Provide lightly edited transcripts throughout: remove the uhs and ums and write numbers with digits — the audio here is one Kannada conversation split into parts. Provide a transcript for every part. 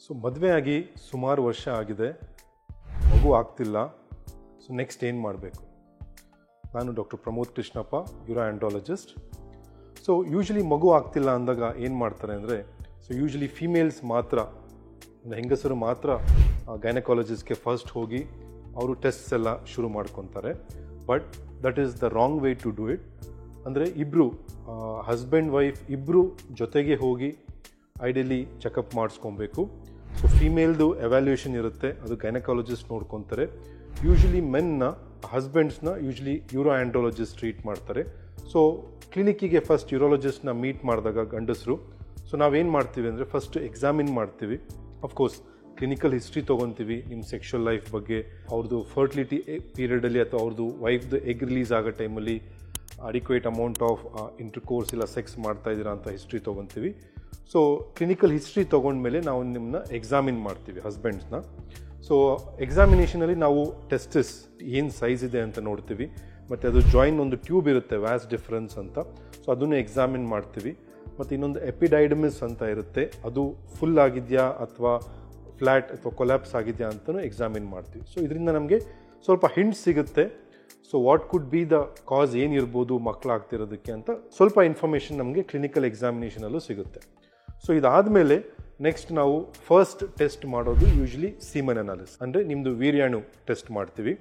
ಸೊ ಮದುವೆ ಆಗಿ ಸುಮಾರು ವರ್ಷ ಆಗಿದೆ, ಮಗು ಆಗ್ತಿಲ್ಲ. ಸೊ ನೆಕ್ಸ್ಟ್ ಏನು ಮಾಡಬೇಕು? ನಾನು doctor Pramod Krishnappa, uroandrologist. So usually ಮಗು ಆಗ್ತಿಲ್ಲ ಅಂದಾಗ ಏನು ಮಾಡ್ತಾರೆ ಅಂದರೆ, ಸೊ ಯೂಶ್ವಲಿ ಫೀಮೇಲ್ಸ್ ಮಾತ್ರ, ಹೆಂಗಸರು ಮಾತ್ರ ಗೈನಕಾಲಜಿಸ್ಟ್ಗೆ ಫಸ್ಟ್ ಹೋಗಿ ಅವರು ಟೆಸ್ಟ್ಸ್ ಎಲ್ಲ ಶುರು ಮಾಡ್ಕೊತಾರೆ. But that is the wrong way to do it. ಅಂದರೆ ಇಬ್ಬರು ಹಸ್ಬೆಂಡ್ ವೈಫ್ ಇಬ್ಬರು ಜೊತೆಗೆ ಹೋಗಿ ಐಡಿಯಲಿ ಚೆಕಪ್ ಮಾಡಿಸ್ಕೊಬೇಕು. ಸೊ ಫೀಮೇಲ್ದು ಎವ್ಯಾಲ್ಯೂಯೇಷನ್ ಇರುತ್ತೆ, ಅದು ಗೈನಕಾಲಜಿಸ್ಟ್ ನೋಡ್ಕೊತಾರೆ. ಯೂಶ್ವಲಿ ಮೆನ್ನ ಹಸ್ಬೆಂಡ್ಸ್ನ ಯೂಶ್ವಲಿ ಯೂರೋಆಂಡ್ರಾಲಜಿಸ್ಟ್ ಟ್ರೀಟ್ ಮಾಡ್ತಾರೆ. ಸೊ ಕ್ಲಿನಿಕ್ಕಿಗೆ ಫಸ್ಟ್ ಯೂರೋಲಜಿಸ್ಟ್ನ ಮೀಟ್ ಮಾಡಿದಾಗ ಗಂಡಸರು, ಸೊ ನಾವೇನು ಮಾಡ್ತೀವಿ ಅಂದರೆ ಫಸ್ಟ್ ಎಕ್ಸಾಮಿನ್ ಮಾಡ್ತೀವಿ. ಅಫ್ಕೋರ್ಸ್ ಕ್ಲಿನಿಕಲ್ ಹಿಸ್ಟ್ರಿ ತೊಗೊತೀವಿ, ನಿಮ್ಮ ಸೆಕ್ಷುವಲ್ ಲೈಫ್ ಬಗ್ಗೆ, ಅವ್ರದ್ದು ಫರ್ಟಿಲಿಟಿ ಪೀರಿಯಡಲ್ಲಿ ಅಥವಾ ಅವ್ರದ್ದು ವೈಫ್ದು ಎಗ್ ರಿಲೀಸ್ ಆಗೋ ಟೈಮಲ್ಲಿ ಅಡಿಕ್ವೇಟ್ ಅಮೌಂಟ್ ಆಫ್ ಇಂಟರ್ಕೋರ್ಸ್ ಇಲ್ಲ ಸೆಕ್ಸ್ ಮಾಡ್ತಾ ಇದ್ದೀರಾ ಅಂತ ಹಿಸ್ಟ್ರಿ ತೊಗೊತೀವಿ. ಸೊ ಕ್ಲಿನಿಕಲ್ ಹಿಸ್ಟ್ರಿ ತೊಗೊಂಡ್ಮೇಲೆ ನಾವು ನಿಮ್ಮನ್ನ ಎಕ್ಸಾಮಿನ್ ಮಾಡ್ತೀವಿ ಹಸ್ಬೆಂಡ್ಸ್ನ. ಸೊ ಎಕ್ಸಾಮಿನೇಷನಲ್ಲಿ ನಾವು ಟೆಸ್ಟಿಸ್ ಏನು ಸೈಜ್ ಇದೆ ಅಂತ ನೋಡ್ತೀವಿ, ಮತ್ತು ಅದು ಜಾಯಿನ್ ಒಂದು ಟ್ಯೂಬ್ ಇರುತ್ತೆ ವ್ಯಾಸ್ ಡಿಫರೆನ್ಸ್ ಅಂತ, ಸೊ ಅದನ್ನು ಎಕ್ಸಾಮಿನ್ ಮಾಡ್ತೀವಿ. ಮತ್ತು ಇನ್ನೊಂದು ಎಪಿಡೈಡಮಿಸ್ ಅಂತ ಇರುತ್ತೆ, ಅದು ಫುಲ್ ಆಗಿದೆಯಾ ಅಥವಾ ಫ್ಲ್ಯಾಟ್ ಅಥವಾ ಕೊಲ್ಯಾಪ್ಸ್ ಆಗಿದೆಯಾ ಅಂತಲೂ ಎಕ್ಸಾಮಿನ್ ಮಾಡ್ತೀವಿ. ಸೊ ಇದರಿಂದ ನಮಗೆ ಸ್ವಲ್ಪ ಹಿಂಟ್ ಸಿಗುತ್ತೆ. So what could be the cause, ಏನಿರ್ಬೋದು ಮಕ್ಕಳಾಗ್ತಿರೋದಕ್ಕೆ ಅಂತ ಸ್ವಲ್ಪ ಇನ್ಫಾರ್ಮೇಷನ್ ನಮಗೆ ಕ್ಲಿನಿಕಲ್ ಎಕ್ಸಾಮಿನೇಷನಲ್ಲೂ ಸಿಗುತ್ತೆ. ಸೊ ಇದಾದಮೇಲೆ ನೆಕ್ಸ್ಟ್ ನಾವು ಫಸ್ಟ್ ಟೆಸ್ಟ್ ಮಾಡೋದು ಯೂಶ್ವಲಿ ಸೀಮನ್ ಅನಾಲಿಸಿಸ್, ಅಂದರೆ ನಿಮ್ಮದು ವೀರ್ಯಾಣು ಟೆಸ್ಟ್ ಮಾಡ್ತೀವಿ.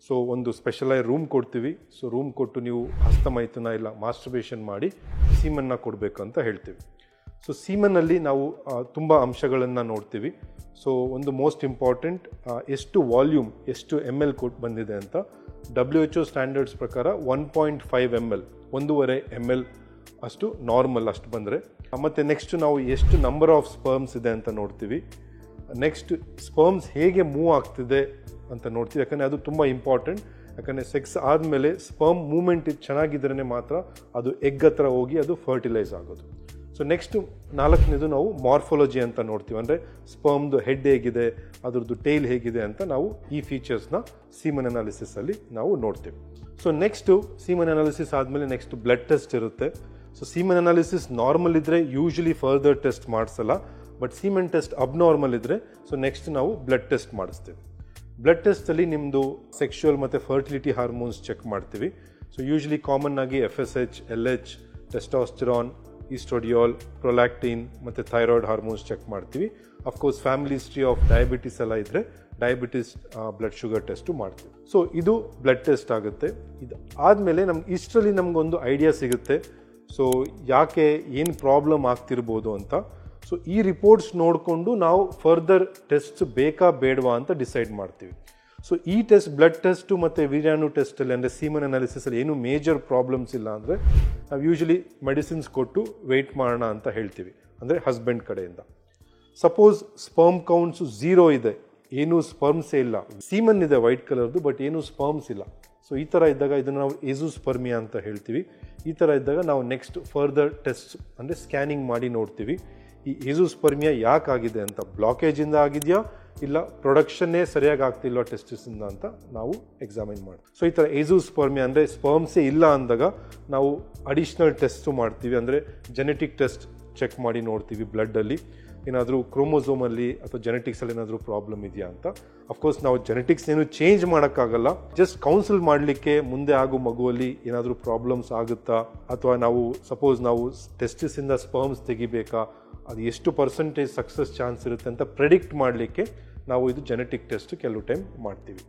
ಸೊ ಒಂದು ಸ್ಪೆಷಲೈಸ್ ರೂಮ್ ಕೊಡ್ತೀವಿ. ಸೊ ರೂಮ್ ಕೊಟ್ಟು ನೀವು ಹಸ್ತಮೈಥುನ ಇಲ್ಲ ಮಾಸ್ಟರ್ಬೇಷನ್ ಮಾಡಿ ಸೀಮನ್ನ ಕೊಡಬೇಕು ಅಂತ ಹೇಳ್ತೀವಿ. ಸೊ ಸೀಮನ್ನಲ್ಲಿ ನಾವು ತುಂಬ ಅಂಶಗಳನ್ನು ನೋಡ್ತೀವಿ. ಸೊ ಒಂದು ಮೋಸ್ಟ್ ಇಂಪಾರ್ಟೆಂಟ್, ಎಷ್ಟು ವಾಲ್ಯೂಮ್, ಎಷ್ಟು ml ಕೊಟ್ಟು ಬಂದಿದೆ ಅಂತ. WHO ಸ್ಟ್ಯಾಂಡರ್ಡ್ಸ್ ಪ್ರಕಾರ 1.5 ml, 1.5 ml ಅಷ್ಟು ನಾರ್ಮಲ್, ಅಷ್ಟು ಬಂದರೆ. ಮತ್ತು ನೆಕ್ಸ್ಟ್ ನಾವು ಎಷ್ಟು ನಂಬರ್ ಆಫ್ ಸ್ಪರ್ಮ್ಸ್ ಇದೆ ಅಂತ ನೋಡ್ತೀವಿ. ನೆಕ್ಸ್ಟ್ ಸ್ಪರ್ಮ್ಸ್ ಹೇಗೆ ಮೂವ್ ಆಗ್ತಿದೆ ಅಂತ ನೋಡ್ತೀವಿ, ಯಾಕಂದರೆ ಅದು ತುಂಬ ಇಂಪಾರ್ಟೆಂಟ್. ಯಾಕಂದರೆ ಸೆಕ್ಸ್ ಆದಮೇಲೆ ಸ್ಪರ್ಮ್ ಮೂಮೆಂಟ್ ಚೆನ್ನಾಗಿದ್ರೇ ಮಾತ್ರ ಅದು ಎಗ್ ಹತ್ರ ಹೋಗಿ ಅದು ಫರ್ಟಿಲೈಸ್ ಆಗೋದು. ಸೊ ನೆಕ್ಸ್ಟು 4ನೇದು ನಾವು ಮಾರ್ಫಾಲಜಿ ಅಂತ ನೋಡ್ತೀವಿ, ಅಂದರೆ ಸ್ಪರ್ಮ್ದು ಹೆಡ್ ಹೇಗಿದೆ, ಅದ್ರದ್ದು ಟೈಲ್ ಹೇಗಿದೆ ಅಂತ ನಾವು ಈ ಫೀಚರ್ಸ್ನ ಸೀಮನ್ ಅನಾಲಿಸಿಸಲ್ಲಿ ನಾವು ನೋಡ್ತೀವಿ. ಸೊ ನೆಕ್ಸ್ಟು ಸೀಮನ್ ಅನಾಲಿಸಿಸ್ ಆದಮೇಲೆ ನೆಕ್ಸ್ಟ್ ಬ್ಲಡ್ ಟೆಸ್ಟ್ ಇರುತ್ತೆ. ಸೊ ಸೀಮನ್ ಅನಾಲಿಸಿಸ್ ನಾರ್ಮಲ್ ಇದ್ದರೆ ಯೂಶ್ವಲಿ ಫರ್ದರ್ ಟೆಸ್ಟ್ ಮಾಡಿಸಲ್ಲ, ಬಟ್ ಸೀಮನ್ ಟೆಸ್ಟ್ ಅಬ್ನಾರ್ಮಲ್ ಇದ್ದರೆ ಸೊ ನೆಕ್ಸ್ಟ್ ನಾವು ಬ್ಲಡ್ ಟೆಸ್ಟ್ ಮಾಡಿಸ್ತೀವಿ. ಬ್ಲಡ್ ಟೆಸ್ಟಲ್ಲಿ ನಿಮ್ಮದು ಸೆಕ್ಷುವಲ್ ಮತ್ತು ಫರ್ಟಿಲಿಟಿ ಹಾರ್ಮೋನ್ಸ್ ಚೆಕ್ ಮಾಡ್ತೀವಿ. ಸೊ ಯೂಶ್ವಲಿ ಕಾಮನ್ ಆಗಿ FSH, LH, testosterone, estradiol, prolactin ಮತ್ತು ಥೈರಾಯ್ಡ್ ಹಾರ್ಮೋನ್ಸ್ ಚೆಕ್ ಮಾಡ್ತೀವಿ. Of course family history of diabetes ಎಲ್ಲ ಇದ್ದರೆ ಡಯಾಬಿಟಿಸ್ ಬ್ಲಡ್ ಶುಗರ್ ಟೆಸ್ಟು ಮಾಡ್ತೀವಿ. ಸೊ ಇದು ಬ್ಲಡ್ ಟೆಸ್ಟ್ ಆಗುತ್ತೆ. ಇದು ಆದಮೇಲೆ ನಮ್ಗೆ ಇಷ್ಟರಲ್ಲಿ ನಮಗೊಂದು ಐಡಿಯಾ ಸಿಗುತ್ತೆ, ಸೊ ಯಾಕೆ ಏನು ಪ್ರಾಬ್ಲಮ್ ಆಗ್ತಿರ್ಬೋದು ಅಂತ. ಸೊ ಈ ರಿಪೋರ್ಟ್ಸ್ ನೋಡಿಕೊಂಡು ನಾವು ಫರ್ದರ್ ಟೆಸ್ಟ್ ಬೇಕಾ ಬೇಡವಾ ಅಂತ ಡಿಸೈಡ್ ಮಾಡ್ತೀವಿ. ಸೊ ಈ ಟೆಸ್ಟ್, ಬ್ಲಡ್ ಟೆಸ್ಟು ಮತ್ತು ವೀರ್ಯಾಣು ಟೆಸ್ಟಲ್ಲಿ ಅಂದರೆ ಸೀಮನ್ ಅನಾಲಿಸಿಸಲ್ಲಿ ಏನು ಮೇಜರ್ ಪ್ರಾಬ್ಲಮ್ಸ್ ಇಲ್ಲ ಅಂದರೆ ನಾವು ಯೂಶ್ವಲಿ ಮೆಡಿಸಿನ್ಸ್ ಕೊಟ್ಟು ವೆಯ್ಟ್ ಮಾಡೋಣ ಅಂತ ಹೇಳ್ತೀವಿ, ಅಂದರೆ ಹಸ್ಬೆಂಡ್ ಕಡೆಯಿಂದ. ಸಪೋಸ್ ಸ್ಪರ್ಮ್ ಕೌಂಟ್ಸು 0 ಇದೆ, ಏನೂ ಸ್ಪರ್ಮ್ಸೇ ಇಲ್ಲ, ಸೀಮನ್ ಇದೆ ವೈಟ್ ಕಲರ್ದು ಬಟ್ ಏನೂ ಸ್ಪರ್ಮ್ಸ್ ಇಲ್ಲ. ಸೊ ಈ ಥರ ಇದ್ದಾಗ ಇದನ್ನು ನಾವು ಎಜುಸ್ಪರ್ಮಿಯಾ ಅಂತ ಹೇಳ್ತೀವಿ. ಈ ಥರ ಇದ್ದಾಗ ನಾವು ನೆಕ್ಸ್ಟ್ ಫರ್ದರ್ ಟೆಸ್ಟ್ ಅಂದರೆ ಸ್ಕ್ಯಾನಿಂಗ್ ಮಾಡಿ ನೋಡ್ತೀವಿ ಈ ಎಜುಸ್ಪರ್ಮಿಯಾ ಯಾಕಾಗಿದೆ ಅಂತ. ಬ್ಲಾಕೇಜಿಂದ ಆಗಿದೆಯಾ ಇಲ್ಲ ಪ್ರೊಡಕ್ಷನ್ನೇ ಸರಿಯಾಗಿ ಆಗ್ತಿಲ್ಲ ಟೆಸ್ಟಿಸಿಂದ ಅಂತ ನಾವು ಎಕ್ಸಾಮಿನ್ ಮಾಡ್ತೀವಿ. ಸೊ ಈ ಥರ ಎಜುಸ್ಪರ್ಮಿಯಾ ಅಂದರೆ ಸ್ಪರ್ಮ್ಸೇ ಇಲ್ಲ ಅಂದಾಗ ನಾವು ಅಡಿಷ್ನಲ್ ಟೆಸ್ಟು ಮಾಡ್ತೀವಿ, ಅಂದರೆ ಜೆನೆಟಿಕ್ ಟೆಸ್ಟ್ ಚೆಕ್ ಮಾಡಿ ನೋಡ್ತೀವಿ ಬ್ಲಡ್ಡಲ್ಲಿ ಏನಾದರೂ ಕ್ರೋಮೋಸೋಮಲ್ಲಿ ಅಥವಾ ಜೆನೆಟಿಕ್ಸಲ್ಲಿ ಏನಾದರೂ ಪ್ರಾಬ್ಲಮ್ ಇದೆಯಾ ಅಂತ. ಅಫ್ಕೋರ್ಸ್ ನಾವು ಜೆನೆಟಿಕ್ಸ್ ಏನು ಚೇಂಜ್ ಮಾಡೋಕ್ಕಾಗಲ್ಲ, ಜಸ್ಟ್ ಕೌನ್ಸಿಲ್ ಮಾಡಲಿಕ್ಕೆ ಮುಂದೆ ಆಗೋ ಮಗುವಲ್ಲಿ ಏನಾದರೂ ಪ್ರಾಬ್ಲಮ್ಸ್ ಆಗುತ್ತಾ, ಅಥವಾ ನಾವು ಸಪೋಸ್ ನಾವು ಟೆಸ್ಟಿಸಿಂದ ಸ್ಪರ್ಮ್ಸ್ ತೆಗಿಬೇಕಾ, ಅದು ಎಷ್ಟು ಪರ್ಸೆಂಟೇಜ್ ಸಕ್ಸಸ್ ಚಾನ್ಸ್ ಇರುತ್ತೆ ಅಂತ ಪ್ರೆಡಿಕ್ಟ್ ಮಾಡಲಿಕ್ಕೆ ನಾವು ಇದು ಜೆನೆಟಿಕ್ ಟೆಸ್ಟ್ ಕೆಲವು ಟೈಮ್ ಮಾಡ್ತೀವಿ.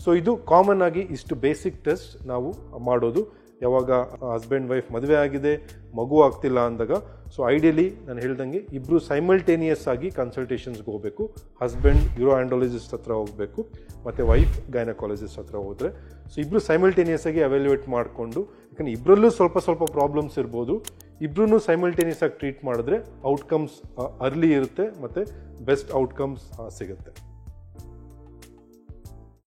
ಸೊ ಇದು ಕಾಮನ್ ಆಗಿ ಇಷ್ಟು ಬೇಸಿಕ್ ಟೆಸ್ಟ್ ನಾವು ಮಾಡೋದು ಯಾವಾಗ ಹಸ್ಬೆಂಡ್ ವೈಫ್ ಮದುವೆ ಆಗಿದೆ, ಮಗು ಆಗ್ತಿಲ್ಲ ಅಂದಾಗ. ಸೊ ಐಡಿಯಲಿ ನಾನು ಹೇಳ್ದಂಗೆ ಇಬ್ಬರು ಸೈಮಲ್ಟೇನಿಯಸ್ ಆಗಿ ಕನ್ಸಲ್ಟೇಷನ್ಸ್ಗೆ ಹೋಗಬೇಕು. ಹಸ್ಬೆಂಡ್ ಯೂರೋಆಂಡ್ರಾಲಜಿಸ್ಟ್ ಹತ್ರ ಹೋಗಬೇಕು ಮತ್ತು ವೈಫ್ ಗೈನಕಾಲಜಿಸ್ಟ್ ಹತ್ರ ಹೋದರೆ, ಸೊ ಇಬ್ಬರು ಸೈಮಲ್ಟೇನಿಯಸ್ ಆಗಿ ಎವ್ಯಾಲ್ಯೂಯೇಟ್ ಮಾಡಿಕೊಂಡು, ಯಾಕಂದರೆ ಇಬ್ಬರಲ್ಲೂ ಸ್ವಲ್ಪ ಪ್ರಾಬ್ಲಮ್ಸ್ ಇರ್ಬೋದು, ಇಬ್ಬರೂ ಸೈಮಲ್ಟೇನಿಯಸ್ ಆಗಿ ಟ್ರೀಟ್ ಮಾಡಿದ್ರೆ ಔಟ್ಕಮ್ಸ್ ಅರ್ಲಿ ಇರುತ್ತೆ ಮತ್ತು ಬೆಸ್ಟ್ ಔಟ್ಕಮ್ಸ್ ಸಿಗುತ್ತೆ.